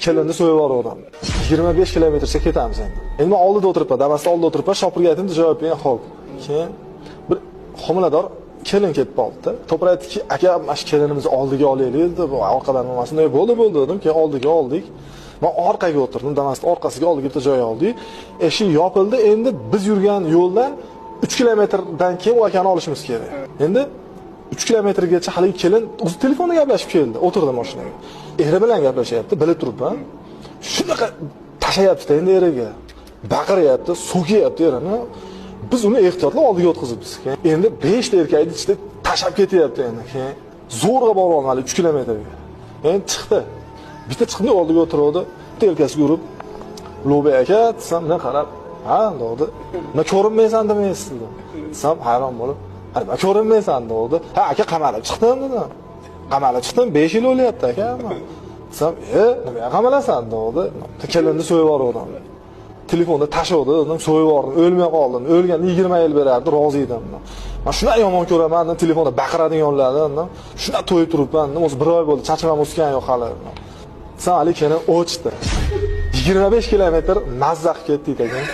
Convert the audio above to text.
Kelinni so'yib yubordim. 25 kilometrcha ketamiz endi. Endi men oldida o'tiribman, Damas'da oldida o'tiribman, shopirga aytdim, javob bering, xo'p. Keyin bir homilador kelin kelib qoldi. To'g'ri aytdiki, aka, mana shu kelinimizni oldiga olaylik deb, orqadan olmasin. Bo'ldi dedim, keyin oldiga oldik. Men orqaga o'tirdim, Damas'da orqasiga oldiga bitta joy oldik. Eshik yopildi. Endi biz yurgan yo'ldan 3 kilometrdan keyin u akani olishimiz kerak. Endi 3 kilometrgacha hali kelin o'zi telefonda gaplashib keldi. O'tirdi mashinaga. Eri bilan gaplashyapti, bilib turibman. Shunaqa tashayapti endi eriga. Baqiryapti, so'kiyapti erini. Biz uni ehtiyotlab oldiga o'tkazibmiz. Endi 5 ta erkakni ichida tashab ketyapti endi. Keyin zo'rg'a borib olmadi 3 kilometrga. Endi chiqdi. Bitta chiqdi oldiga o'tirdi. Telkasiga urib, "Lo'ba aka" desam, men qarab, "Ha" dedi. "Men ko'rinmaysan demaysiz" dedi. Desam, hayron bo'lib, "Ha, men ko'rinmaysan" dedi. "Ha, aka qamalib chiqdim" dedi. "Qamalib chiqdim, 5 yil o'lyapti aka." Desam, "Nima qamalasan" dedi. "Kelinni so'yib yubordim." Telefonda tashodi, dedim, so'yib yubordim, o'lmay qoldim. O'lganda 20 yil berardi, rozi edim. Men shuna yomon ko'raman, telefonda baqiradiganlardan, shuna to'yib turibman, o'zi 1 oy bo'ldi, charchagam o'sgan yo'q hali. San Ali keyin o'chdi. 25 kilometr mazza qilib ketdik ekan.